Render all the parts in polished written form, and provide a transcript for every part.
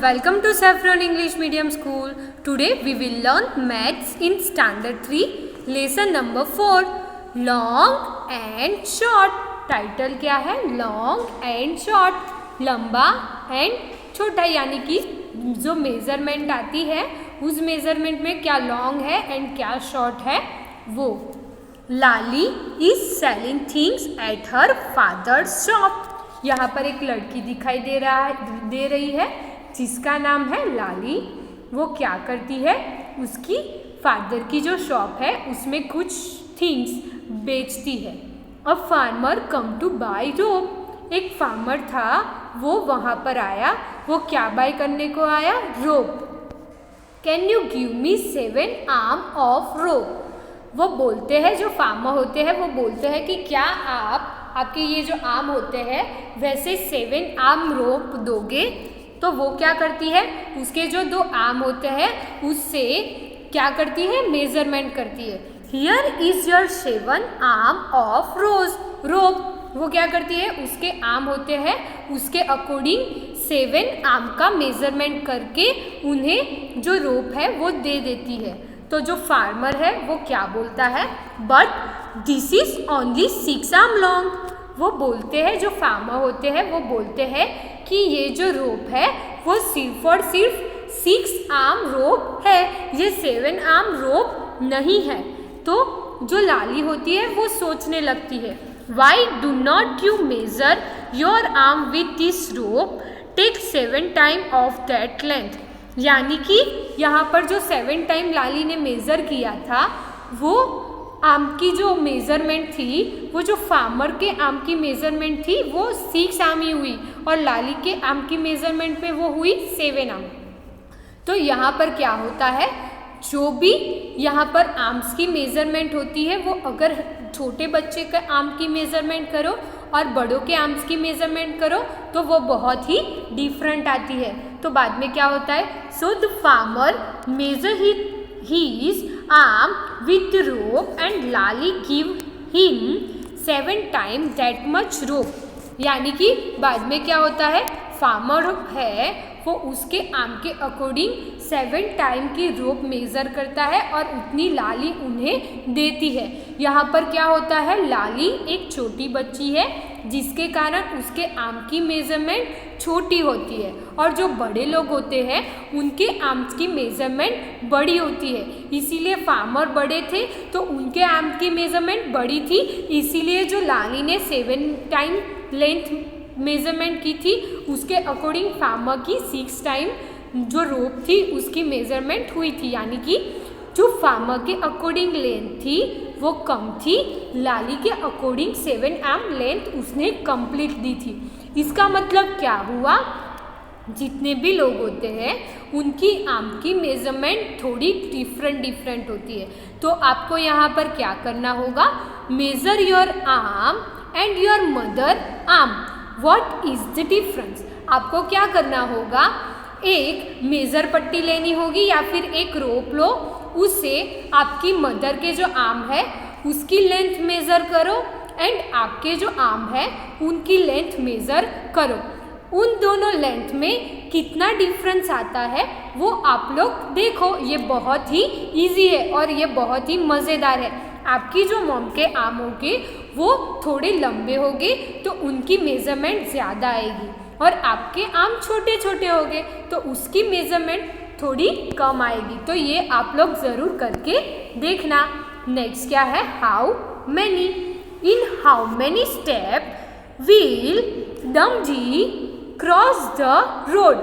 welcome to Saffron English Medium School. Today we will learn maths in Standard 3, lesson number 4, long and short. Title क्या है? Long and short, लंबा and छोटा, यानी कि जो measurement आती है उस मेजरमेंट में क्या लॉन्ग है एंड क्या शॉर्ट है वो. Lali is selling things at her father's shop. यहाँ पर एक लड़की दिखाई दे रही है जिसका नाम है लाली. वो क्या करती है? उसकी फादर की जो शॉप है उसमें कुछ थिंग्स बेचती है. A farmer come to buy rope. एक फार्मर था, वो वहाँ पर आया. वो क्या बाय करने को आया? Rope. Can you give me 7 arm of rope. वो बोलते हैं, जो फार्मर होते हैं वो बोलते हैं कि क्या आपके ये जो आर्म होते हैं वैसे 7 आर्म रोप दोगे. तो वो क्या करती है? उसके जो 2 आर्म होते हैं उससे क्या करती है? मेजरमेंट करती है. Here is your 7 arm of rope. वो क्या करती है? उसके आर्म होते हैं उसके अकॉर्डिंग 7 आर्म का मेजरमेंट करके उन्हें जो रोप है वो दे देती है. तो जो फार्मर है वो क्या बोलता है? But this is only 6 arm long. वो बोलते हैं, जो फार्मर होते हैं वो बोलते हैं कि ये जो रोप है वो सिर्फ और सिर्फ 6 आर्म रोप है, ये 7 आर्म रोप नहीं है. तो जो लाली होती है वो सोचने लगती है, why do not you measure your arm with this rope, take 7 time of that length. यानी कि यहाँ पर जो 7 टाइम लाली ने मेज़र किया था वो आर्म की जो मेज़रमेंट थी, वो जो फार्मर के आर्म की मेज़रमेंट थी वो 6 आर्म ही हुई और लाली के आर्म की मेज़रमेंट में वो हुई 7 आर्म. तो यहाँ पर क्या होता है? जो भी यहाँ पर आर्म्स की मेज़रमेंट होती है वो अगर छोटे बच्चे के आर्म की मेज़रमेंट करो और बड़ों के आर्म्स की मेज़रमेंट करो तो वो बहुत ही डिफरेंट आती है. तो बाद में क्या होता है? So the farmer measure his arm with the rope and Lali give him 7 times that much rope. यानी कि बाद में क्या होता है? फार्मर है वो उसके आर्म के अकॉर्डिंग 7 टाइम की रोप मेज़र करता है और उतनी लाली उन्हें देती है. यहाँ पर क्या होता है? लाली एक छोटी बच्ची है जिसके कारण उसके आर्म की मेज़रमेंट छोटी होती है और जो बड़े लोग होते हैं उनके आर्म्स की मेज़रमेंट बड़ी होती है. इसीलिए फार्मर बड़े थे तो उनके आर्म की मेज़रमेंट बड़ी थी, इसीलिए जो लाली ने 7 टाइम लेंथ मेज़रमेंट की थी उसके अकॉर्डिंग फार्मर की 6 टाइम जो रोप थी उसकी मेज़रमेंट हुई थी. यानी कि जो फार्मर के अकॉर्डिंग लेंथ थी वो कम थी, लाली के अकॉर्डिंग 7 आर्म लेंथ उसने कंप्लीट दी थी. इसका मतलब क्या हुआ? जितने भी लोग होते हैं उनकी आर्म की मेज़रमेंट थोड़ी डिफरेंट होती है. तो आपको यहाँ पर क्या करना होगा? Measure your arm and your mother arm, what is the difference. आपको क्या करना होगा? एक मेज़र पट्टी लेनी होगी या फिर एक रोप लो, उससे आपकी मदर के जो आर्म है उसकी लेंथ मेज़र करो एंड आपके जो आर्म है उनकी लेंथ मेज़र करो. उन दोनों लेंथ में कितना डिफरेंस आता है वो आप लोग देखो. ये बहुत ही इजी है और ये बहुत ही मज़ेदार है. आपकी जो मॉम के आर्म होंगे वो थोड़े लंबे होंगे तो उनकी मेज़रमेंट ज़्यादा आएगी और आपके आर्म छोटे छोटे होंगे तो उसकी मेज़रमेंट थोड़ी कम आएगी. तो ये आप लोग ज़रूर करके देखना. नेक्स्ट क्या है? How many. In how many step will Damji cross the road.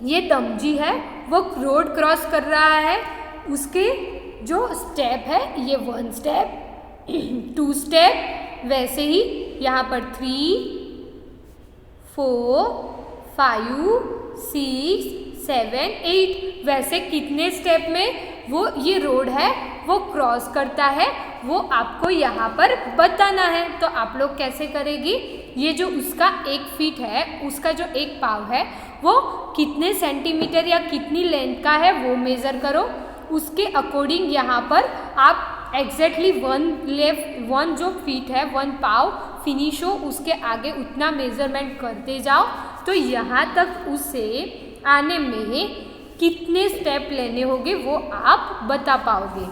ये दमजी है वो रोड क्रॉस कर रहा है. उसके जो स्टेप है ये 1 स्टेप 2 स्टेप, वैसे ही यहाँ पर 3 4 5 6 7 8, वैसे कितने स्टेप में वो ये रोड है वो क्रॉस करता है वो आपको यहाँ पर बताना है. तो आप लोग कैसे करेगी? ये जो उसका 1 फीट है, उसका जो 1 पाव है वो कितने सेंटीमीटर या कितनी लेंथ का है वो मेज़र करो. उसके अकॉर्डिंग यहाँ पर आप एग्जैक्टली 1 जो फीट है 1 पाव फिनिश हो उसके आगे उतना मेज़रमेंट करते जाओ. तो यहाँ तक उसे आने में कितने स्टेप लेने होंगे वो आप बता पाओगे।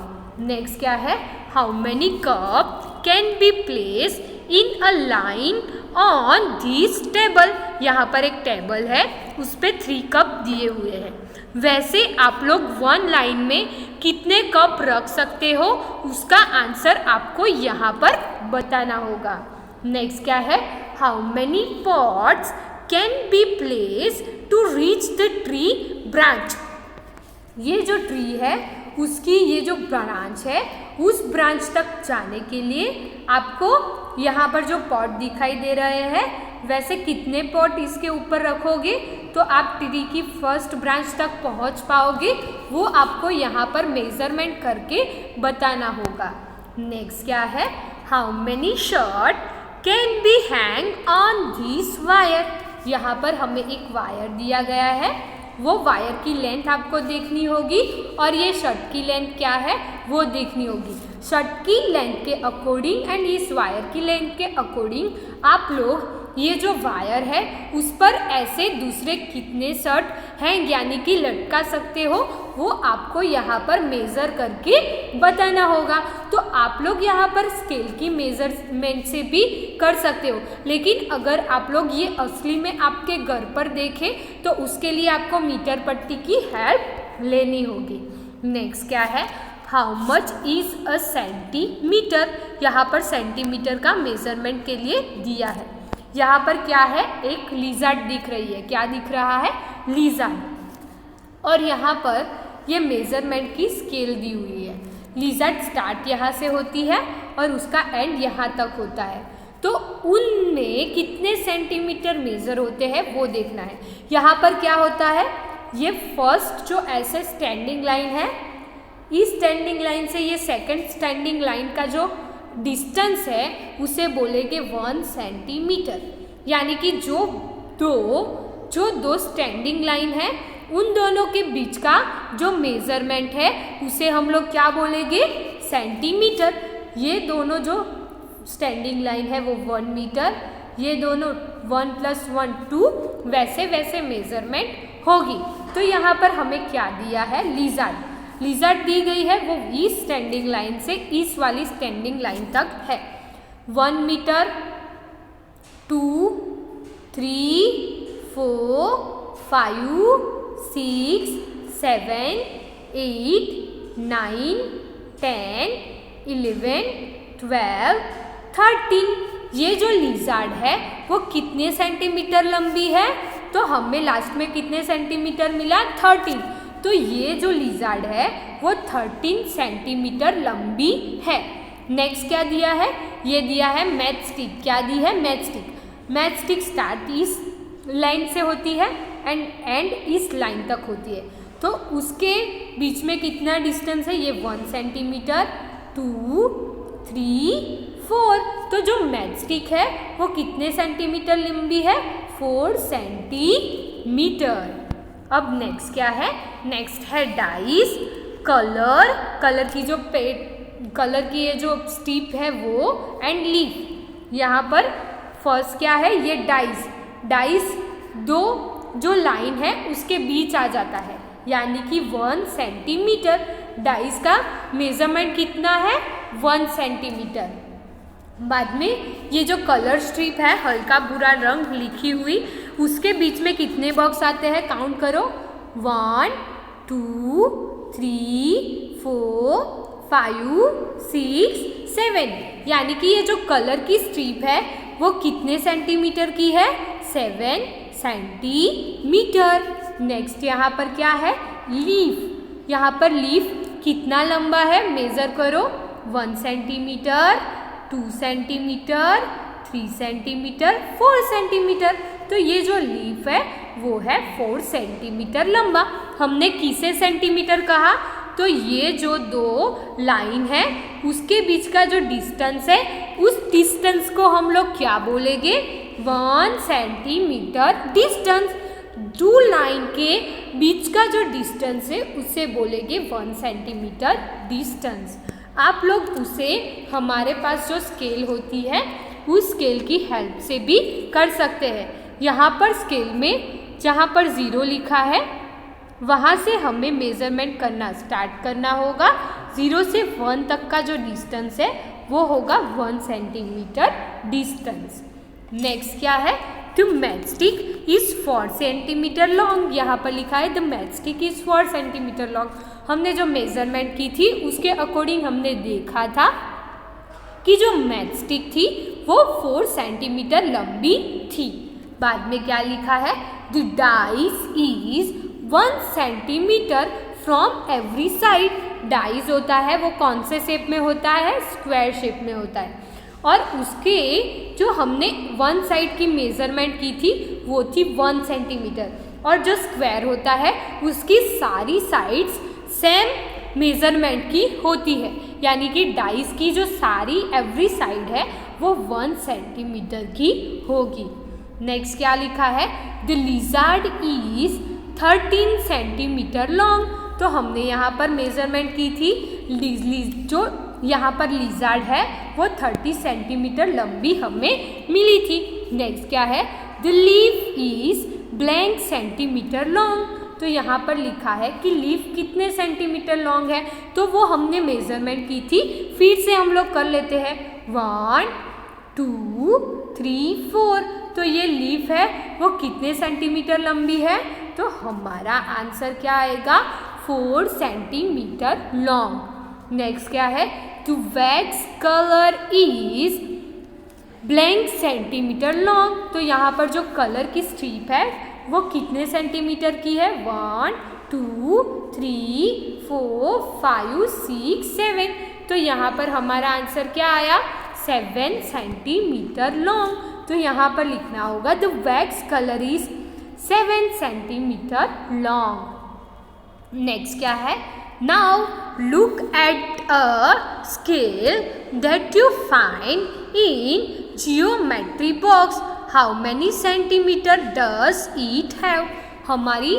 नेक्स्ट क्या है, how many cup can be place in a line on this table. यहाँ पर एक टेबल है, उस पर 3 कप दिए हुए हैं। वैसे आप लोग 1 लाइन में कितने कप रख सकते हो उसका आंसर आपको यहाँ पर बताना होगा। नेक्स्ट क्या है, how many pots can be place to reach the tree branch. ये जो ट्री है उसकी ये जो ब्रांच है, उस ब्रांच तक जाने के लिए आपको यहाँ पर जो पॉट दिखाई दे रहे हैं, वैसे कितने पॉट इसके ऊपर रखोगे तो आप ट्री की फर्स्ट ब्रांच तक पहुँच पाओगे, वो आपको यहाँ पर मेजरमेंट करके बताना होगा। नेक्स्ट क्या है, how many shirt can be hang on this wire. यहाँ पर हमें एक वायर दिया गया है, वो वायर की लेंथ आपको देखनी होगी और ये शर्ट की लेंथ क्या है वो देखनी होगी। शर्ट की लेंथ के अकॉर्डिंग एंड इस वायर की लेंथ के अकॉर्डिंग आप लोग ये जो वायर है उस पर ऐसे दूसरे कितने शर्ट हैं यानी कि लटका सकते हो, वो आपको यहाँ पर मेज़र करके बताना होगा। तो आप लोग यहाँ पर स्केल की मेजरमेंट से भी कर सकते हो, लेकिन अगर आप लोग ये असली में आपके घर पर देखें तो उसके लिए आपको मीटर पट्टी की हेल्प लेनी होगी। नेक्स्ट क्या है, how much is a centimetre. यहाँ पर सेंटीमीटर का मेजरमेंट के लिए दिया है। यहाँ पर क्या है, एक लिज़ार्ड दिख रही है, क्या दिख रहा है, लिज़ार्ड। और यहाँ पर ये मेजरमेंट की स्केल दी हुई है। लिज़ार्ड स्टार्ट यहाँ से होती है और उसका एंड यहाँ तक होता है, तो उनमें कितने सेंटीमीटर मेज़र होते हैं वो देखना है। यहाँ पर क्या होता है, ये फर्स्ट जो ऐसे स्टैंडिंग लाइन है, इस स्टैंडिंग लाइन से ये सेकंड स्टैंडिंग लाइन का जो डिस्टेंस है उसे बोलेंगे 1 सेंटीमीटर। यानी कि जो दो स्टैंडिंग लाइन है उन दोनों के बीच का जो मेजरमेंट है उसे हम लोग क्या बोलेंगे, सेंटीमीटर। ये दोनों जो स्टैंडिंग लाइन है वो 1 मीटर, ये दोनों 1 + 1 2, वैसे वैसे मेजरमेंट होगी। तो यहाँ पर हमें क्या दिया है, लिज़ार्ड दी गई है, वो इस स्टैंडिंग लाइन से इस वाली स्टैंडिंग लाइन तक है। 1 मीटर, 2, 3, 4, 5, 6, 7, 8, 9, 10, 11, 12, 13। ये जो लिज़ार्ड है वो कितने सेंटीमीटर लंबी है, तो हमें लास्ट में कितने सेंटीमीटर मिला, 13। तो ये जो लिज़ार्ड है वो 13 सेंटीमीटर लंबी है। नेक्स्ट क्या दिया है, ये दिया है मैच स्टिक। क्या दी है, match stick. Match stick start इस लाइन से होती है एंड एंड इस लाइन तक होती है, तो उसके बीच में कितना डिस्टेंस है, ये 1 सेंटीमीटर, 2, 3, 4। तो जो मैच स्टिक है वो कितने सेंटीमीटर लंबी है, 4 सेंटीमीटर। अब नेक्स्ट क्या है, नेक्स्ट है डाइस। कलर की जो कलर की ये जो स्ट्रिप है वो एंड लीफ। यहाँ पर फर्स्ट क्या है, ये डाइस दो जो लाइन है उसके बीच आ जाता है, यानी कि 1 सेंटीमीटर। डाइस का मेजरमेंट कितना है, 1 सेंटीमीटर। बाद में ये जो कलर स्ट्रिप है हल्का भूरा रंग लिखी हुई, उसके बीच में कितने बॉक्स आते हैं, काउंट करो, 1, 2, 3, 4, 5, 6, 7। यानी कि ये जो कलर की स्ट्रिप है वो कितने सेंटीमीटर की है, 7 सेंटीमीटर। नेक्स्ट यहाँ पर क्या है, लीफ। यहाँ पर लीफ कितना लंबा है, मेज़र करो, 1 सेंटीमीटर, 2 सेंटीमीटर, 3 सेंटीमीटर, 4 सेंटीमीटर। तो ये जो लीफ है वो है 4 सेंटीमीटर लंबा। हमने किसे सेंटीमीटर कहा, तो ये जो दो लाइन है उसके बीच का जो डिस्टेंस है उस डिस्टेंस को हम लोग क्या बोलेंगे, 1 सेंटीमीटर डिस्टेंस। दो लाइन के बीच का जो डिस्टेंस है उसे बोलेंगे 1 सेंटीमीटर डिस्टेंस। आप लोग उसे हमारे पास जो स्केल होती है उस स्केल की हेल्प से भी कर सकते हैं। यहाँ पर स्केल में जहाँ पर 0 लिखा है वहाँ से हमें मेज़रमेंट करना स्टार्ट करना होगा। 0 से 1 तक का जो डिस्टेंस है वो होगा 1 सेंटीमीटर डिस्टेंस। नेक्स्ट क्या है, the matchstick is 4 centimetre long. यहाँ पर लिखा है the matchstick is 4 centimetre long. हमने जो मेजरमेंट की थी उसके अकॉर्डिंग हमने देखा था कि जो मैचस्टिक थी वो 4 सेंटीमीटर लंबी थी। बाद में क्या लिखा है, the dice is 1 centimetre from every side. Dice होता है वो कौन से शेप में होता है, स्क्वायर शेप में होता है। और उसके जो हमने 1 साइड की मेज़रमेंट की थी वो थी 1 सेंटीमीटर, और जो स्क्वायर होता है उसकी सारी साइड्स सेम मेज़रमेंट की होती है, यानी कि डाइस की जो सारी एवरी साइड है वो 1 सेंटीमीटर की होगी। नेक्स्ट क्या लिखा है, the lizard is 13 centimetre long. तो हमने यहाँ पर मेज़रमेंट की थी, जो यहाँ पर लिज़ार्ड है वो 30 सेंटीमीटर लंबी हमें मिली थी। नेक्स्ट क्या है, the leaf is blank centimetre long. तो यहाँ पर लिखा है कि लीफ कितने सेंटीमीटर लॉन्ग है, तो वो हमने मेज़रमेंट की थी। फिर से हम लोग कर लेते हैं, 1 2 3 4। तो ये लीफ है वो कितने सेंटीमीटर लंबी है, तो हमारा आंसर क्या आएगा, 4 सेंटीमीटर लॉन्ग। नेक्स्ट क्या है, the wax colour is blank centimetre long. तो यहाँ पर जो कलर की स्ट्रिप है वो कितने सेंटीमीटर की है, 1 2 3 4 5 6 7। तो यहाँ पर हमारा आंसर क्या आया, 7 सेंटीमीटर लॉन्ग। तो यहाँ पर लिखना होगा the wax colour is 7 centimetre long. Next क्या है, now look at a scale that you find in geometry box. How many centimetre does it have. हमारी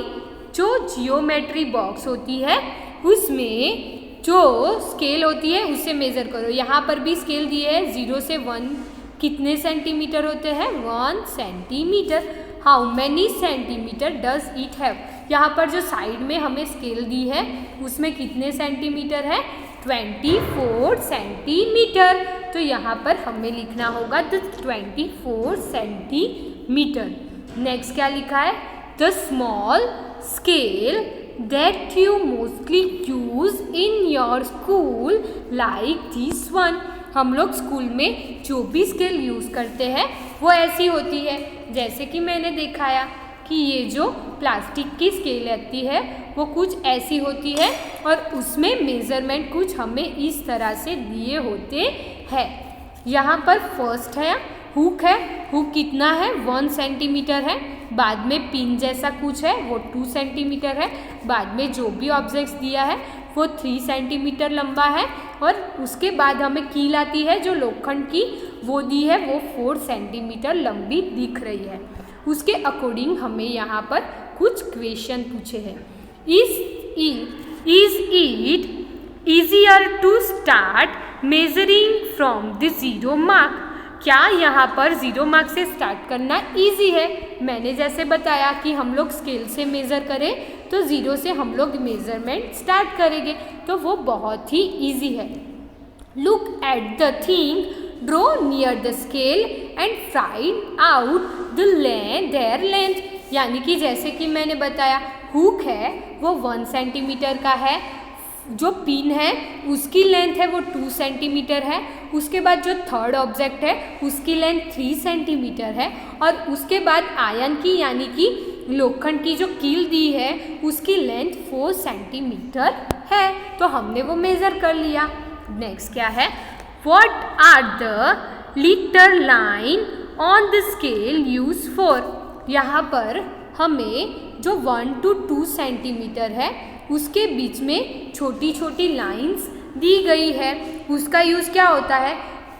जो जियोमेट्री बॉक्स होती है उसमें जो स्केल होती है उससे मेज़र करो। यहाँ पर भी स्केल दिए है, 0 से 1 कितने सेंटीमीटर होते हैं, 1 centimetre. How many centimetre does it have. यहाँ पर जो साइड में हमें स्केल दी है उसमें कितने सेंटीमीटर है, 24 सेंटीमीटर। तो यहाँ पर हमें लिखना होगा द 24 सेंटीमीटर। नेक्स्ट क्या लिखा है, the small scale that you mostly use in your school like this one. हम लोग स्कूल में जो भी स्केल यूज़ करते हैं वो ऐसी होती है, जैसे कि मैंने दिखाया कि ये जो प्लास्टिक की स्केल आती है वो कुछ ऐसी होती है और उसमें मेज़रमेंट कुछ हमें इस तरह से दिए होते हैं। यहाँ पर फर्स्ट है हुक है, हुक कितना है, 1 सेंटीमीटर है। बाद में पिन जैसा कुछ है वो 2 सेंटीमीटर है। बाद में जो भी ऑब्जेक्ट्स दिया है वो 3 सेंटीमीटर लंबा है। और उसके बाद हमें कील आती है जो लोखंड की वो दी है, वो 4 सेंटीमीटर लंबी दिख रही है। उसके अकॉर्डिंग हमें यहाँ पर कुछ क्वेश्चन पूछे हैं। Is it easier to start measuring from the 0 mark. क्या यहाँ पर 0 मार्क से स्टार्ट करना इजी है। मैंने जैसे बताया कि हम लोग स्केल से मेज़र करें तो 0 से हम लोग मेज़रमेंट स्टार्ट करेंगे, तो वो बहुत ही इजी है। Look at the thing, draw near the scale and find out there length. यानी कि जैसे कि मैंने बताया हुक है वो 1 सेंटीमीटर का है, जो पिन है उसकी लेंथ है वो 2 सेंटीमीटर है। उसके बाद जो थर्ड ऑब्जेक्ट है उसकी लेंथ 3 सेंटीमीटर है। और उसके बाद आयन की यानी कि लोखंड की जो कील दी है उसकी लेंथ 4 सेंटीमीटर है। तो हमने वो मेज़र कर लिया। नेक्स्ट क्या है, what are the litre line on the scale use for. यहाँ पर हमें जो 1 to 2 सेंटीमीटर है उसके बीच में छोटी छोटी लाइंस दी गई है। उसका यूज़ क्या होता है,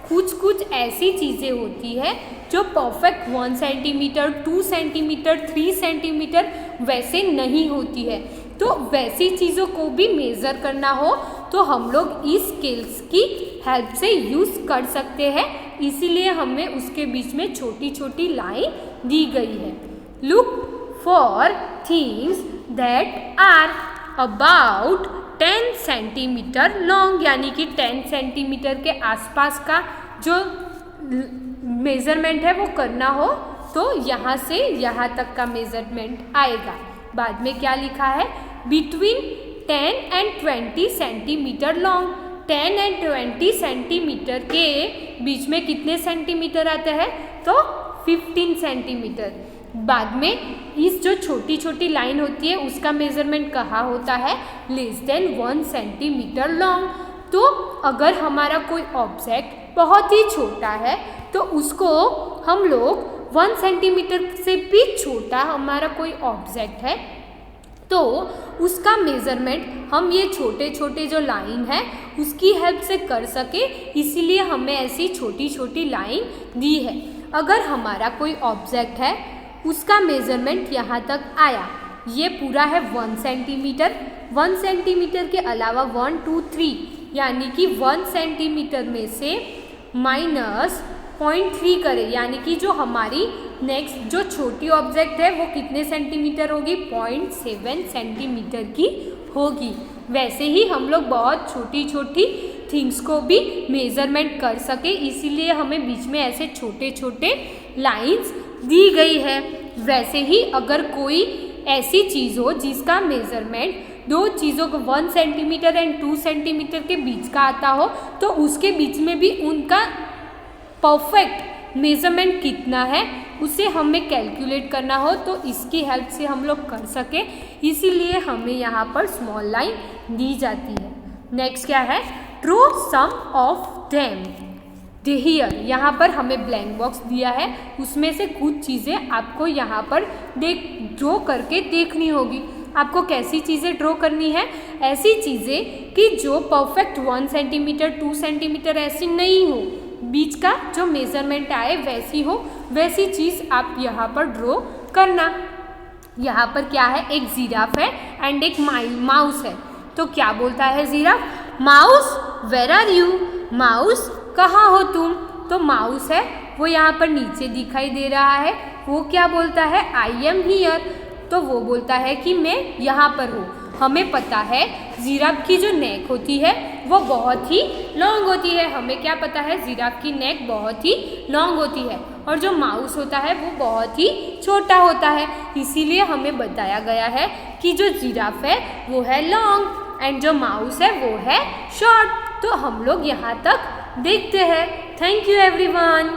कुछ ऐसी चीज़ें होती है जो परफेक्ट 1 सेंटीमीटर 2 सेंटीमीटर 3 सेंटीमीटर वैसे नहीं होती है। तो वैसी चीज़ों को भी मेज़र करना हो तो हम लोग इस स्केल्स की हेल्प से यूज़ कर सकते हैं, इसीलिए हमें उसके बीच में छोटी छोटी लाइन दी गई है। Look for things that are about 10 centimetre long, यानी कि 10 सेंटीमीटर के आसपास का जो मेज़रमेंट है वो करना हो तो यहाँ से यहाँ तक का मेज़रमेंट आएगा। बाद में क्या लिखा है, between 10 and 20 centimetre long. 10 and 20 centimetre के बीच में कितने सेंटीमीटर आते हैं, तो 15 सेंटीमीटर। बाद में इस जो छोटी छोटी लाइन होती है उसका मेज़रमेंट कहाँ होता है, लेस देन 1 सेंटीमीटर लॉन्ग। तो अगर हमारा कोई ऑब्जेक्ट बहुत ही छोटा है तो उसको हम लोग 1 सेंटीमीटर से भी छोटा हमारा कोई ऑब्जेक्ट है तो उसका मेज़रमेंट हम ये छोटे छोटे जो लाइन है उसकी हेल्प से कर सके, इसीलिए हमें ऐसी छोटी छोटी लाइन दी है। अगर हमारा कोई ऑब्जेक्ट है उसका मेज़रमेंट यहाँ तक आया, ये पूरा है 1 सेंटीमीटर। 1 सेंटीमीटर के अलावा 1 2 3 यानी कि 1 सेंटीमीटर में से -0.3 करें, यानी कि जो हमारी नेक्स्ट जो छोटी ऑब्जेक्ट है वो कितने सेंटीमीटर होगी, 0.7 सेंटीमीटर की होगी। वैसे ही हम लोग बहुत छोटी छोटी थिंग्स को भी मेज़रमेंट कर सके, इसीलिए हमें बीच में ऐसे छोटे छोटे लाइंस दी गई है। वैसे ही अगर कोई ऐसी चीज़ हो जिसका मेज़रमेंट दो चीज़ों को 1 सेंटीमीटर एंड 2 सेंटीमीटर के बीच का आता हो तो उसके बीच में भी उनका परफेक्ट मेज़रमेंट कितना है उसे हमें कैलकुलेट करना हो तो इसकी हेल्प से हम लोग कर सके, इसीलिए हमें यहाँ पर स्मॉल लाइन दी जाती है। नेक्स्ट क्या है, draw some of them. Here यहाँ पर हमें ब्लैंक बॉक्स दिया है, उसमें से कुछ चीज़ें आपको यहाँ पर ड्रॉ करके देखनी होगी। आपको कैसी चीज़ें ड्रॉ करनी है, ऐसी चीज़ें कि जो परफेक्ट 1 सेंटीमीटर 2 सेंटीमीटर ऐसी नहीं हो, बीच का जो मेज़रमेंट आए वैसी हो, वैसी चीज़ आप यहाँ पर ड्रॉ करना। यहाँ पर क्या है, एक जिराफ है एंड एक माउस है। तो क्या बोलता है giraffe, mouse where are you, mouse कहाँ हो तुम। तो माउस है वो यहाँ पर नीचे दिखाई दे रहा है, वो क्या बोलता है, आई एम हियर। तो वो बोलता है कि मैं यहाँ पर हूँ। हमें पता है जिराफ की जो नेक होती है वो बहुत ही लॉन्ग होती है, हमें क्या पता है, जिराफ की नेक बहुत ही लॉन्ग होती है और जो माउस होता है वो बहुत ही छोटा होता है, इसीलिए हमें बताया गया है कि जो जिराफ है वो है लॉन्ग एंड जो माउस है वो है शॉर्ट। तो हम लोग यहाँ तक देखते हैं। Thank you everyone.